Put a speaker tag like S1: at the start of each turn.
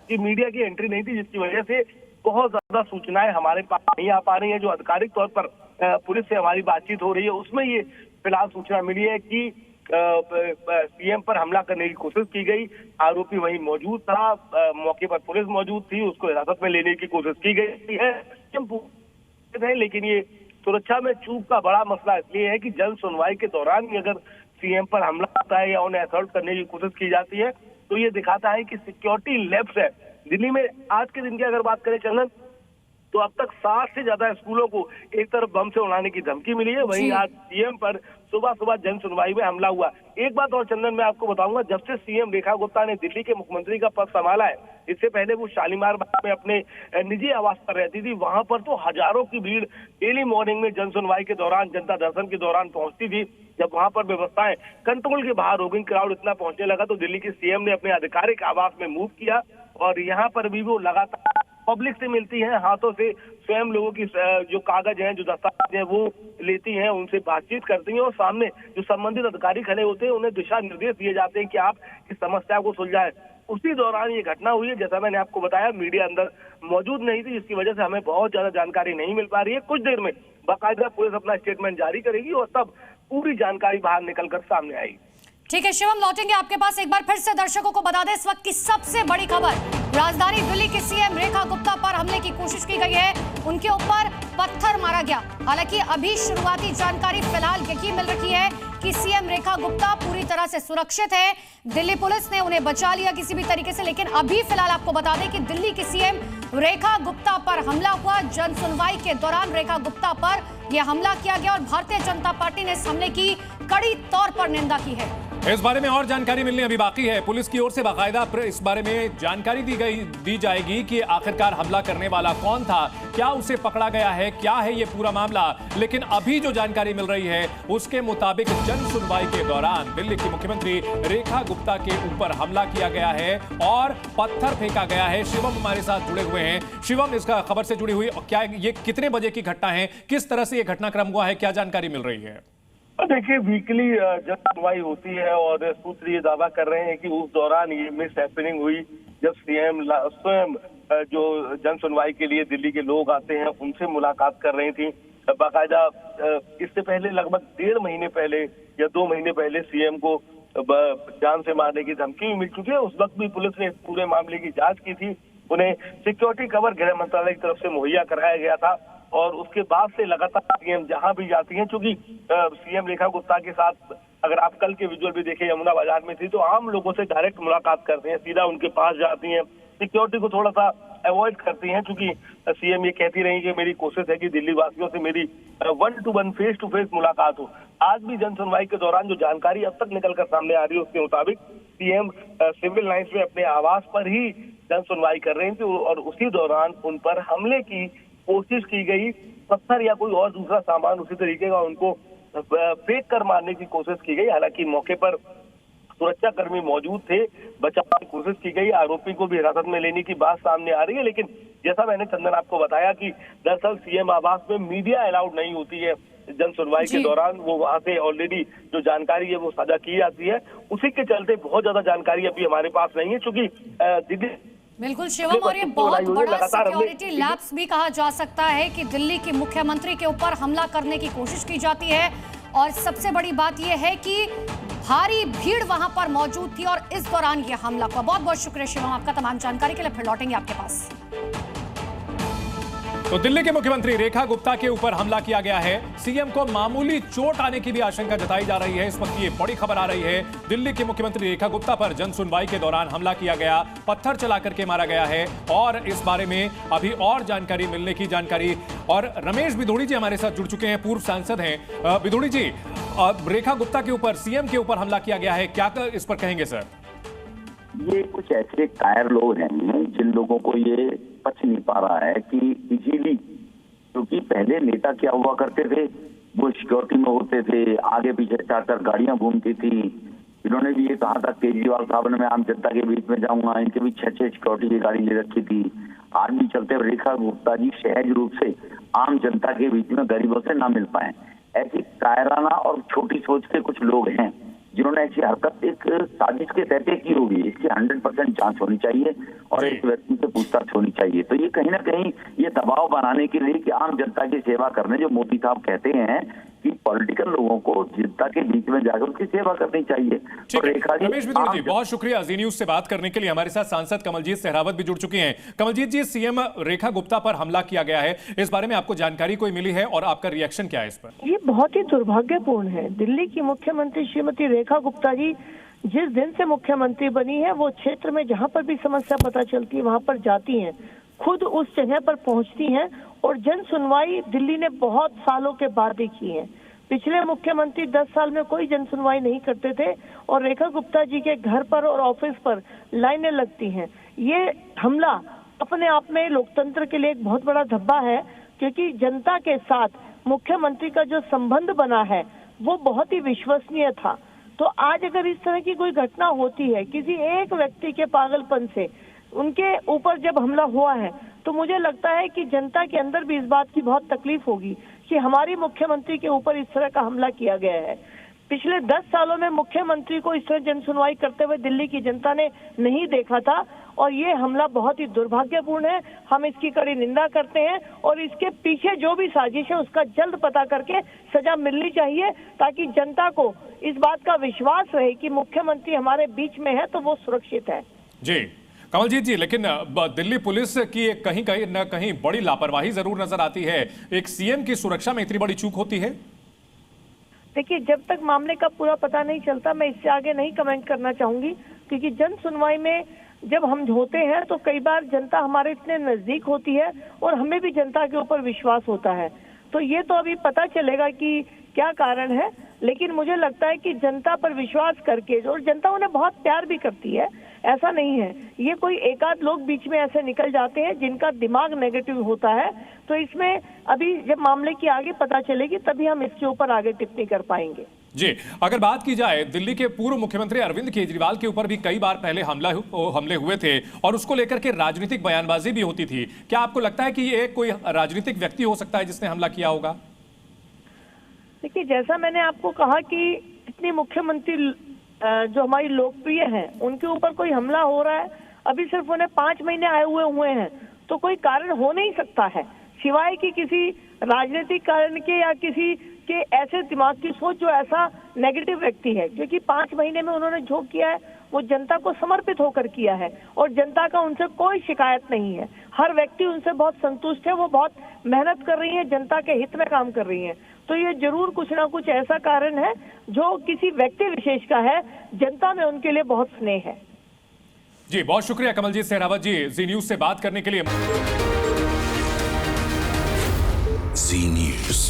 S1: कि मीडिया की एंट्री नहीं थी, जिसकी वजह से बहुत ज्यादा सूचनाएं हमारे पास नहीं आ पा रही है। जो आधिकारिक तौर पर पुलिस से हमारी बातचीत हो रही है उसमें ये फिलहाल सूचना मिली है कि सीएम पर हमला करने की कोशिश की गई, आरोपी वहीं मौजूद था, मौके पर पुलिस मौजूद थी, उसको हिरासत में लेने की कोशिश की गई है। लेकिन ये सुरक्षा में चूक का बड़ा मसला इसलिए है कि जन सुनवाई के दौरान ही अगर सीएम पर हमला होता है या उन्हें असॉल्ट करने की कोशिश की जाती है तो ये दिखाता है कि सिक्योरिटी लैप्स है दिल्ली में। आज के दिन की अगर बात करें चंदन, तो अब तक 60 से ज्यादा स्कूलों को एक तरफ बम से उड़ाने की धमकी मिली है, वहीं आज सीएम पर सुबह सुबह जन सुनवाई में हमला हुआ। एक बात और चंदन मैं आपको बताऊंगा, जब से सीएम रेखा गुप्ता ने दिल्ली के मुख्यमंत्री का पद संभाला है, इससे पहले वो शालीमार बाग में अपने निजी आवास पर रहती थी, वहां पर तो हजारों की भीड़ डेली मॉर्निंग में जन सुनवाई के दौरान, जनता दर्शन के दौरान पहुंचती थी। जब वहां पर व्यवस्थाएं कंट्रोल के बाहर हो गई, क्राउड इतना पहुंचने लगा, तो दिल्ली के सीएम ने अपने आधिकारिक आवास में मूव किया और यहाँ पर भी वो लगातार पब्लिक से मिलती हैं, हाथों से स्वयं लोगों की जो कागज हैं, जो दस्तावेज हैं वो लेती हैं, उनसे बातचीत करती हैं और सामने जो संबंधित अधिकारी खड़े होते हैं उन्हें दिशा निर्देश दिए जाते हैं कि आप इस समस्या को सुलझाएं। उसी दौरान ये घटना हुई है। जैसा मैंने आपको बताया, मीडिया अंदर मौजूद नहीं थी, जिसकी वजह से हमें बहुत ज्यादा जानकारी नहीं मिल पा रही है। कुछ देर में बाकायदा पुलिस अपना स्टेटमेंट जारी करेगी और तब पूरी जानकारी बाहर निकलकर सामने आएगी।
S2: ठीक है शिवम, लौटेंगे आपके पास। एक बार फिर से दर्शकों को बता दें इस वक्त की सबसे बड़ी खबर, राजधानी दिल्ली की सीएम रेखा गुप्ता पर हमले की कोशिश की गई है, उनके ऊपर पत्थर मारा गया। हालांकि अभी शुरुआती जानकारी फिलहाल यही मिल रही है कि सीएम रेखा गुप्ता पूरी तरह से सुरक्षित है, दिल्ली पुलिस ने उन्हें बचा लिया किसी भी तरीके से। लेकिन अभी फिलहाल आपको बता दें कि दिल्ली की सीएम रेखा गुप्ता पर हमला हुआ, जन सुनवाई के दौरान रेखा गुप्ता पर यह हमला किया गया और भारतीय जनता पार्टी ने इस हमले की कड़ी तौर पर निंदा की है।
S3: इस बारे में और जानकारी मिलनी अभी बाकी है। पुलिस की ओर से बाकायदा इस बारे में जानकारी दी जाएगी कि आखिरकार हमला करने वाला कौन था, क्या उसे पकड़ा गया है, क्या है ये पूरा मामला। लेकिन अभी जो जानकारी मिल रही है उसके मुताबिक जन सुनवाई के दौरान दिल्ली की मुख्यमंत्री रेखा गुप्ता के ऊपर हमला किया गया है और पत्थर फेंका गया है। शिवम हमारे साथ जुड़े हुए हैं। शिवम, इसका खबर से जुड़ी हुई, क्या ये कितने बजे की घटना है, किस तरह से ये घटनाक्रम हुआ है, क्या जानकारी मिल रही है?
S1: देखिए, वीकली जन सुनवाई होती है और सूत्र ये दावा कर रहे हैं कि उस दौरान ये मिस हैपनिंग हुई जब सीएम स्वयं जो जन सुनवाई के लिए दिल्ली के लोग आते हैं उनसे मुलाकात कर रही थी। बाकायदा इससे पहले लगभग 1.5 महीने पहले या 2 महीने पहले सीएम को जान से मारने की धमकी मिल चुकी है। उस वक्त भी पुलिस ने पूरे मामले की जांच की थी, उन्हें सिक्योरिटी कवर गृह मंत्रालय की तरफ से मुहैया कराया गया था और उसके बाद से लगातार सीएम जहां भी जाती हैं, चूंकि सीएम रेखा गुप्ता के साथ अगर आप कल के विजुअल भी देखें, यमुना बाजार में थी, तो आम लोगों से डायरेक्ट मुलाकात करते हैं, सीधा उनके पास जाती हैं, सिक्योरिटी को थोड़ा सा अवॉइड करती हैं, क्योंकि सीएम ये कहती रही कि मेरी कोशिश है कि दिल्ली वासियों से मेरी 1-to-1 फेस टू फेस मुलाकात हो। आज भी जन सुनवाई के दौरान जो जानकारी अब तक निकल कर सामने आ रही है उसके मुताबिक सीएम सिविल लाइन्स में अपने आवास पर ही जन सुनवाई कर रही थी और उसी दौरान उन पर हमले की कोशिश की गई। पत्थर या कोई और दूसरा सामान उसी तरीके का उनको फेंक कर मारने की कोशिश की गई। हालांकि मौके पर सुरक्षा कर्मी मौजूद थे, बचाने की कोशिश की गई, आरोपी को भी हिरासत में लेने की बात सामने आ रही है। लेकिन जैसा मैंने चंदन आपको बताया कि दरअसल सीएम आवास में मीडिया अलाउड नहीं होती है जन सुनवाई के दौरान, वो वहां से ऑलरेडी जो जानकारी है वो साझा की जाती है। उसी के चलते बहुत ज्यादा जानकारी अभी हमारे पास नहीं है, क्योंकि दिल्ली
S2: बिल्कुल शिवम, और ये बहुत बड़ा सिक्योरिटी लैप्स भी कहा जा सकता है कि दिल्ली की मुख्यमंत्री के ऊपर हमला करने की कोशिश की जाती है। और सबसे बड़ी बात यह है कि भारी भीड़ वहां पर मौजूद थी और इस दौरान यह हमला हुआ। बहुत बहुत शुक्रिया शिवम आपका तमाम जानकारी के लिए, फिर लौटेंगे आपके पास।
S3: तो दिल्ली के मुख्यमंत्री रेखा गुप्ता के ऊपर हमला किया गया है, सीएम को मामूली चोट आने की भी आशंका जताई जा रही है। इस वक्त ये बड़ी खबर आ रही है, दिल्ली के मुख्यमंत्री रेखा गुप्ता पर जन सुनवाई के दौरान हमला किया गया, पत्थर चला करके मारा गया है और इस बारे में अभी और जानकारी मिलने की जानकारी। और रमेश बिधूड़ी जी हमारे साथ जुड़ चुके हैं, पूर्व सांसद हैं। बिधूड़ी जी, रेखा गुप्ता के ऊपर, सीएम के ऊपर हमला किया गया है, क्या इस पर कहेंगे सर?
S4: ये कुछ ऐसे कायर लोग हैं जिन लोगों को ये पच नहीं पा रहा है कि इजीली, क्योंकि पहले नेता क्या हुआ करते थे, वो सिक्योरिटी में होते थे, आगे पीछे 4-4 गाड़ियां घूमती थी। इन्होंने भी ये कहा था केजरीवाल साहब ने, मैं आम जनता के बीच में जाऊंगा, इनके भी 6-6 सिक्योरिटी की गाड़ी ले रखी थी। आज भी चलते रेखा गुप्ता जी सहज रूप से आम जनता के बीच में गरीबों से ना मिल पाए। ऐसी कायराना और छोटी सोच के कुछ लोग हैं जिन्होंने ऐसी हरकत एक साजिश के तहत की होगी, इसकी 100% जांच होनी चाहिए और इस व्यक्ति से पूछताछ होनी चाहिए। तो ये कहीं ना कहीं ये दबाव बनाने के लिए कि आम जनता की सेवा करने, जो मोदी साहब कहते हैं कि पॉलिटिकल लोगों को जनता के बीच में जाकर उनकी सेवा करनी चाहिए।
S3: ठीक है, रमेश बिधूर जी बहुत शुक्रिया जी न्यूज से बात करने के लिए। हमारे साथ सांसद कमलजीत सहरावत भी जुड़ चुकी हैं। कमलजीत जी, सीएम रेखा गुप्ता पर हमला किया गया है, इस बारे में आपको जानकारी कोई मिली है और आपका रिएक्शन क्या है इस पर?
S5: ये बहुत ही दुर्भाग्यपूर्ण है। दिल्ली की मुख्यमंत्री श्रीमती रेखा गुप्ता जी जिस दिन से मुख्यमंत्री बनी है, वो क्षेत्र में जहां पर भी समस्या पता चलती है वहां पर जाती हैं, खुद उस जगह पर पहुंचती हैं और जन सुनवाई दिल्ली ने बहुत सालों के बाद ही की है। पिछले मुख्यमंत्री 10 साल में कोई जन सुनवाई नहीं करते थे और रेखा गुप्ता जी के घर पर और ऑफिस पर लाइनें लगती हैं। ये हमला अपने आप में लोकतंत्र के लिए एक बहुत बड़ा धब्बा है, क्योंकि जनता के साथ मुख्यमंत्री का जो संबंध बना है वो बहुत ही विश्वसनीय था। तो आज अगर इस तरह की कोई घटना होती है किसी एक व्यक्ति के पागलपन से, उनके ऊपर जब हमला हुआ है, तो मुझे लगता है कि जनता के अंदर भी इस बात की बहुत तकलीफ होगी कि हमारी मुख्यमंत्री के ऊपर इस तरह का हमला किया गया है। पिछले 10 सालों में मुख्यमंत्री को इस तरह जन सुनवाई करते हुए दिल्ली की जनता ने नहीं देखा था और ये हमला बहुत ही दुर्भाग्यपूर्ण है। हम इसकी कड़ी निंदा करते हैं और इसके पीछे जो भी साजिश है उसका जल्द पता करके सजा मिलनी चाहिए, ताकि जनता को इस बात का विश्वास रहे कि मुख्यमंत्री हमारे बीच में है तो वो सुरक्षित है।
S3: जी कमलजीत जी, लेकिन दिल्ली पुलिस की कहीं कहीं न कहीं बड़ी लापरवाही जरूर नजर आती है। एक सीएम की सुरक्षा में इतनी बड़ी चूक होती है?
S5: देखिए, जब तक मामले का पूरा पता नहीं चलता मैं इससे आगे नहीं कमेंट करना चाहूंगी, क्योंकि जन सुनवाई में जब हम होते हैं तो कई बार जनता हमारे इतने नजदीक होती है और हमें भी जनता के ऊपर विश्वास होता है। तो ये तो अभी पता चलेगा कि क्या कारण है, लेकिन मुझे लगता है कि जनता पर विश्वास करके, और जनता उन्हें बहुत प्यार भी करती है, ऐसा नहीं है। ये कोई एक आध लोग बीच में ऐसे निकल जाते हैं जिनका दिमाग नेगेटिव होता है। तो इसमें अभी जब मामले की आगे पता चलेगी तभी हम इसके ऊपर आगे टिप्पणी कर पाएंगे।
S3: जी, अगर बात की जाए दिल्ली के पूर्व मुख्यमंत्री अरविंद केजरीवाल के ऊपर भी कई बार पहले हमले हुए थे और उसको लेकर के राजनीतिक बयानबाजी भी होती थी। क्या आपको लगता है कि ये कोई राजनीतिक व्यक्ति हो सकता है जिसने हमला किया होगा?
S5: देखिए, जैसा मैंने आपको कहा कि इतनी मुख्यमंत्री जो हमारी लोकप्रिय हैं उनके ऊपर कोई हमला हो रहा है, अभी सिर्फ उन्हें 5 महीने आए हुए हैं, तो कोई कारण हो नहीं सकता है सिवाय कि किसी राजनीतिक कारण के या किसी के ऐसे दिमाग की सोच जो ऐसा नेगेटिव व्यक्ति है। क्योंकि 5 महीने में उन्होंने जो किया है वो जनता को समर्पित होकर किया है और जनता का उनसे कोई शिकायत नहीं है। हर व्यक्ति उनसे बहुत संतुष्ट है, वो बहुत मेहनत कर रही है, जनता के हित में काम कर रही है। तो ये जरूर कुछ ना कुछ ऐसा कारण है जो किसी व्यक्ति विशेष का है, जनता में उनके लिए बहुत स्नेह है।
S3: जी बहुत शुक्रिया कमलजीत सहरावत जी जी न्यूज से बात करने के लिए।
S6: जी न्यूज।